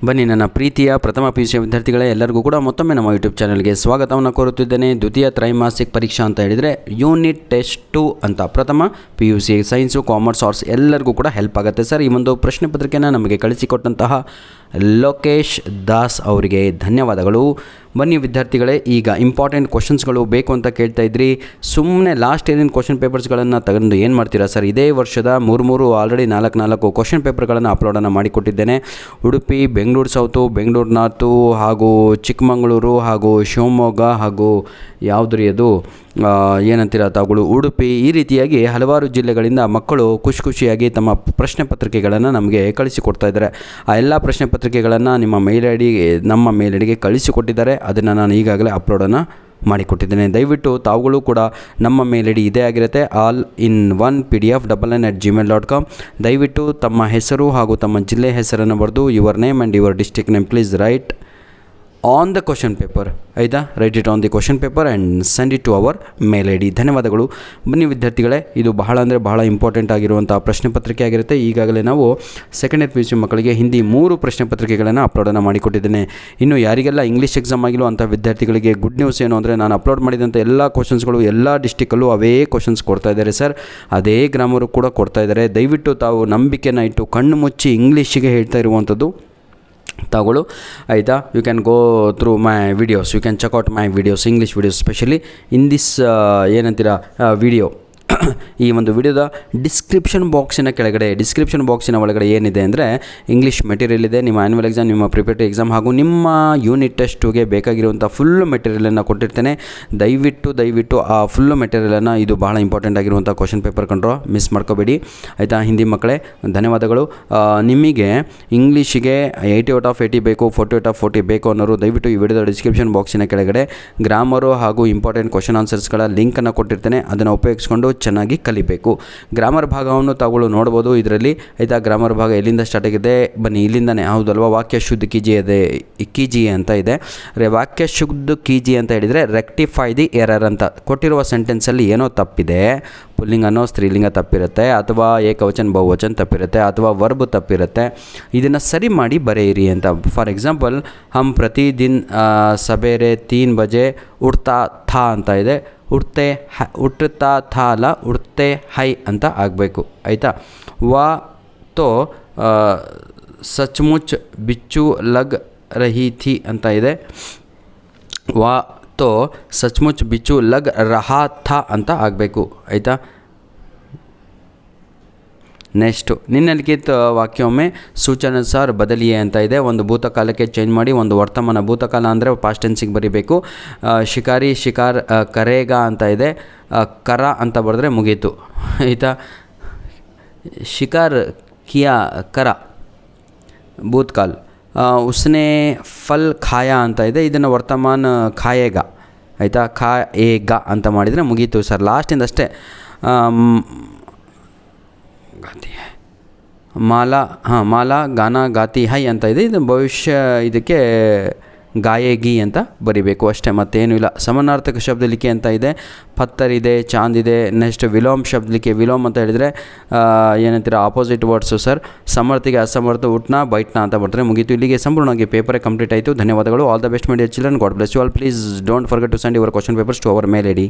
ಬನ್ನಿ ನನ್ನ ಪ್ರೀತಿಯ ಪ್ರಥಮ PUC ವಿದ್ಯಾರ್ಥಿಗಳೇ, ಎಲ್ಲರಿಗೂ ಕೂಡ ಮತ್ತೊಮ್ಮೆ ನಮ್ಮ ಯೂಟ್ಯೂಬ್ ಚಾನಲ್ಗೆ ಸ್ವಾಗತವನ್ನು ಕೋರುತ್ತಿದ್ದೇನೆ. ದ್ವಿತೀಯ ತ್ರೈಮಾಸಿಕ ಪರೀಕ್ಷಾ ಅಂತ ಹೇಳಿದರೆ ಯೂನಿಟ್ ಟೆಸ್ಟ್ 2 ಅಂತ ಪ್ರಥಮ PUC ಸೈನ್ಸು, ಕಾಮರ್ಸ್, ಆರ್ಟ್ಸ್ ಎಲ್ಲರಿಗೂ ಕೂಡ ಹೆಲ್ಪ್ ಆಗುತ್ತೆ ಸರ್. ಈ ಒಂದು ಪ್ರಶ್ನೆ ಪತ್ರಿಕೆಯನ್ನು ನಮಗೆ ಕಳಿಸಿಕೊಟ್ಟಂತಹ ಲೋಕೇಶ್ ದಾಸ್ ಅವರಿಗೆ ಧನ್ಯವಾದಗಳು. ಬನ್ನಿ ವಿದ್ಯಾರ್ಥಿಗಳೇ, ಈಗ ಇಂಪಾರ್ಟೆಂಟ್ ಕ್ವಶನ್ಸ್ಗಳು ಬೇಕು ಅಂತ ಕೇಳ್ತಾ ಇದ್ರಿ. ಸುಮ್ಮನೆ ಲಾಸ್ಟ್ ಇಯರಿನ ಕ್ವಶನ್ ಪೇಪರ್ಸ್ಗಳನ್ನು ತಗೊಂಡು ಏನು ಮಾಡ್ತೀರಾ ಸರ್? ಇದೇ ವರ್ಷದ ಮೂರು ಆಲ್ರೆಡಿ 4 ಕ್ವಶನ್ ಪೇಪರ್ಗಳನ್ನು ಅಪ್ಲೋಡನ್ನು ಮಾಡಿಕೊಟ್ಟಿದ್ದೇನೆ. ಉಡುಪಿ, ಬೆಂಗಳೂರು ಸೌತು, ಬೆಂಗಳೂರು ನಾರ್ತು ಹಾಗೂ ಚಿಕ್ಕಮಗಳೂರು ಹಾಗೂ ಶಿವಮೊಗ್ಗ ಹಾಗೂ ಯಾವುದ್ರಿ ಅದು ಏನಂತೀರ ತಾವುಗಳು ಉಡುಪಿ, ಈ ರೀತಿಯಾಗಿ ಹಲವಾರು ಜಿಲ್ಲೆಗಳಿಂದ ಮಕ್ಕಳು ಖುಷಿಯಾಗಿ ತಮ್ಮ ಪ್ರಶ್ನೆ ಪತ್ರಿಕೆಗಳನ್ನು ನಮಗೆ ಕಳಿಸಿಕೊಡ್ತಾ ಇದ್ದಾರೆ. ಆ ಎಲ್ಲ ಪ್ರಶ್ನೆ ಪತ್ರಿಕೆಗಳನ್ನು ನಮ್ಮ ಮೇಲ್ ಐಡಿಗೆ ಕಳಿಸಿಕೊಟ್ಟಿದ್ದಾರೆ. ಅದನ್ನು ನಾನು ಈಗಾಗಲೇ ಅಪ್ಲೋಡನ್ನು ಮಾಡಿಕೊಟ್ಟಿದ್ದೇನೆ. ದಯವಿಟ್ಟು ತಾವುಗಳು ಕೂಡ ನಮ್ಮ ಮೇಲ್ ಐಡಿ ಇದೇ ಆಗಿರುತ್ತೆ, all-in-one-pdf@gmail.com. ದಯವಿಟ್ಟು ತಮ್ಮ ಹೆಸರು ಹಾಗೂ ತಮ್ಮ ಜಿಲ್ಲೆ ಹೆಸರನ್ನು ಬರೆದು your name and your district name please write on the question paper. ಆಯಿತಾ? Write it on the question paper and send it to our mail ID. ಧನ್ಯವಾದಗಳು. ಬನ್ನಿ ವಿದ್ಯಾರ್ಥಿಗಳೇ, ಇದು ಬಹಳ ಇಂಪಾರ್ಟೆಂಟ್ ಆಗಿರುವಂಥ ಪ್ರಶ್ನೆ ಪತ್ರಿಕೆ ಆಗಿರುತ್ತೆ. ಈಗಾಗಲೇ ನಾವು ಸೆಕೆಂಡ್ ಇಯರ್ PUC ಮಕ್ಕಳಿಗೆ ಹಿಂದಿ 3 ಪ್ರಶ್ನೆ ಪತ್ರಿಕೆಗಳನ್ನು ಅಪ್ಲೋಡನ್ನು ಮಾಡಿಕೊಟ್ಟಿದ್ದೇನೆ. ಇನ್ನು ಯಾರಿಗೆಲ್ಲ ಇಂಗ್ಲೀಷ್ ಎಕ್ಸಾಮ್ ಆಗಿರುವಂಥ ವಿದ್ಯಾರ್ಥಿಗಳಿಗೆ ಗುಡ್ ನ್ಯೂಸ್ ಏನು ಅಂದರೆ, ನಾನು ಅಪ್ಲೋಡ್ ಮಾಡಿದಂಥ ಎಲ್ಲ ಕ್ವಶನ್ಸ್ಗಳು ಎಲ್ಲ ಡಿಸ್ಟಿಕಲ್ಲೂ ಅವೇ ಕ್ವಶನ್ಸ್ ಕೊಡ್ತಾ ಇದ್ದಾರೆ ಸರ್. ಅದೇ ಗ್ರಾಮರು ಕೂಡ ಕೊಡ್ತಾ ಇದ್ದಾರೆ. ದಯವಿಟ್ಟು ತಾವು ನಂಬಿಕೆನ ಇಟ್ಟು ಕಣ್ಣು ಮುಚ್ಚಿ ಇಂಗ್ಲೀಷಿಗೆ ಹೇಳ್ತಾ ಇರುವಂಥದ್ದು ತಾವುಗಳು. ಆಯಿತಾ? You can go through my videos, you can check out my videos, English videos specially in this ಏನಂತೀರ ವಿಡಿಯೋ. ಈ ಒಂದು ವಿಡಿಯೋದ ಡಿಸ್ಕ್ರಿಪ್ಷನ್ ಬಾಕ್ಸಿನ ಒಳಗಡೆ ಏನಿದೆ ಅಂದರೆ, ಇಂಗ್ಲೀಷ್ ಮೆಟೀರಿಯಲ್ ಇದೆ, ನಿಮ್ಮ ಆ್ಯನ್ಯುವಲ್ ಎಕ್ಸಾಮ್, ನಿಮ್ಮ ಪ್ರಿಪರೇಟರಿ ಎಕ್ಸಾಮ್ ಹಾಗೂ ನಿಮ್ಮ ಯೂನಿಟ್ ಟೆಸ್ಟ್ 2ಗೆ ಬೇಕಾಗಿರುವಂಥ ಫುಲ್ಲು ಮೆಟೀರಿಯಲನ್ನು ಕೊಟ್ಟಿರ್ತೇನೆ. ದಯವಿಟ್ಟು ಆ ಫುಲ್ಲು ಮೆಟೀರಿಯಲನ್ನು, ಇದು ಬಹಳ ಇಂಪಾರ್ಟೆಂಟ್ ಆಗಿರುವಂಥ ಕ್ವಶನ್ ಪೇಪರ್ ಕಂಡ್ರೋ ಮಿಸ್ ಮಾಡ್ಕೋಬೇಡಿ. ಆಯಿತಾ? ಹಿಂದಿ ಮಕ್ಕಳೇ ಧನ್ಯವಾದಗಳು. ನಿಮಗೆ ಇಂಗ್ಲೀಷಿಗೆ 80/80 ಬೇಕು, 40/40 ಬೇಕು ಅನ್ನೋರು ದಯವಿಟ್ಟು ಈ ವಿಡಿಯೋದ ಡಿಸ್ಕ್ರಿಪ್ಷನ್ ಬಾಕ್ಸಿನ ಕೆಳಗಡೆ ಗ್ರಾಮರು ಹಾಗೂ ಇಂಪಾರ್ಟೆಂಟ್ ಕ್ವಶನ್ ಆನ್ಸರ್ಸ್ಗಳ ಲಿಂಕನ್ನು ಕೊಟ್ಟಿರ್ತೇನೆ. ಅದನ್ನು ಉಪಯೋಗಿಸ್ಕೊಂಡು ಚೆನ್ನಾಗಿ ಕಲಿಬೇಕು. ಗ್ರಾಮರ್ ಭಾಗವನ್ನು ತಾವುಗಳು ನೋಡ್ಬೋದು ಇದರಲ್ಲಿ. ಆಯಿತಾ? ಗ್ರಾಮರ್ ಭಾಗ ಎಲ್ಲಿಂದ ಸ್ಟಾರ್ಟ್ ಆಗಿದೆ? ಬನ್ನಿ ಇಲ್ಲಿಂದನೇ, ಹೌದಲ್ವಾ? ವಾಕ್ಯ ಶುದ್ಧ ಕೀಜಿಯೆ ಅಂತ ಇದೆ. ವಾಕ್ಯ ಶುದ್ಧ ಕೀಜಿ ಅಂತ ಹೇಳಿದರೆ ರೆಕ್ಟಿಫೈ ದಿ ಎರರ್ ಅಂತ. ಕೊಟ್ಟಿರುವ ಸೆಂಟೆನ್ಸಲ್ಲಿ ಏನೋ ತಪ್ಪಿದೆ, ಪುಲ್ಲಿಂಗನೋ ಸ್ತ್ರೀಲಿಂಗ ತಪ್ಪಿರುತ್ತೆ, ಅಥವಾ ಏಕವಚನ ಬಹುವಚನ ತಪ್ಪಿರುತ್ತೆ, ಅಥವಾ ವರ್ಬ್ ತಪ್ಪಿರುತ್ತೆ, ಇದನ್ನು ಸರಿ ಮಾಡಿ ಬರೆಯಿರಿ ಅಂತ. ಫಾರ್ ಎಕ್ಸಾಂಪಲ್, ಹಮ್ ಪ್ರತಿದಿನ ಸಬೇರೆ 3 ಬಜೆ ಉಡ್ತಾ ಥಾ ಅಂತ ಇದೆ. ಉಡ್ತಾ ಥಾ ಅಲ್ಲ, ಉಡ್ತೆ ಹೈ ಅಂತ ಆಗಬೇಕು. ಆಯಿತಾ? ವಾ ತೋ ಸಚ್ಮುಚ್ ಬಿಚ್ಚು ಲಗ್ ರಹಿ ಥಿ ಅಂತ ಇದೆ. ವಾ ತೋ ಸಚ್ಮುಚ್ ಬಿಚ್ಚು ಲಗ್ ರಹಾ ಥಾ ಅಂತ ಆಗಬೇಕು. ಆಯಿತಾ? ನೆಕ್ಸ್ಟು, ನಿನ್ನಲಿಖಿತ ವಾಕ್ಯೊಮ್ಮೆ ಸೂಚನಾನುಸಾರ ಬದಲಿಯೇ ಅಂತ ಇದೆ. ಒಂದು ಭೂತಕಾಲಕ್ಕೆ ಚೇಂಜ್ ಮಾಡಿ ಒಂದು ವರ್ತಮಾನ, ಭೂತಕಾಲ ಅಂದರೆ ಪಾಸ್ಟ್ ಟೆನ್ಸಿಗೆ ಬರೀಬೇಕು. ಶಿಕಾರಿ ಶಿಕಾರ್ ಕರೇಗ ಅಂತ ಇದೆ. ಕರ ಅಂತ ಬರೆದ್ರೆ ಮುಗೀತು. ಆಯಿತಾ? ಶಿಕಾರ್ ಕಿಯಾ ಕರ ಭೂತ್ಕಾಲ್. ಉಸ್ನೆ ಫಲ್ ಖಾಯಾ ಅಂತ ಇದೆ. ಇದನ್ನು ವರ್ತಮಾನ ಖಾಯೇಗ. ಆಯಿತಾ? ಖಾಯೇಗ ಅಂತ ಮಾಡಿದರೆ ಮುಗೀತು ಸರ್. ಲಾಸ್ಟಿಂದ ಅಷ್ಟೇ. ಮಾಲಾ ಗಾನಾ ಗಾತಿ ಹೈ ಅಂತ ಇದೆ. ಇದು ಭವಿಷ್ಯ, ಇದಕ್ಕೆ ಗಾಯೇಗಿ ಅಂತ ಬರಿಬೇಕು ಅಷ್ಟೇ, ಮತ್ತೇನೂ ಇಲ್ಲ. ಸಮಾನಾರ್ಥಕ ಶಬ್ದಲಿಕೆ ಅಂತ ಇದೆ. ಪತ್ತರ್ ಇದೆ, ಚಾಂದ್ ಇದೆ. ನೆಕ್ಸ್ಟ್ ವಿಲೋಮ್ ಶಬ್ದಲಿಕೆ. ವಿಲೋಮ್ ಅಂತ ಹೇಳಿದರೆ ಏನಂತೀರ, ಆಪೋಸಿಟ್ ವರ್ಡ್ಸು ಸರ್. ಸಮರ್ಥಿಗೆ ಅಸಮರ್ಥ, ಉಟ್ನಾ ಬೈಟ್ನಾ ಅಂತ ಬರ್ತಾರೆ, ಮುಗೀತು. ಇಲ್ಲಿಗೆ ಸಂಪೂರ್ಣವಾಗಿ ಪೇಪರೇ ಕಂಪ್ಲೀಟ್ ಆಯಿತು. ಧನ್ಯವಾದಗಳು. All the best my dear children. God bless you all. Please don't forget to send your question papers to our mail ID.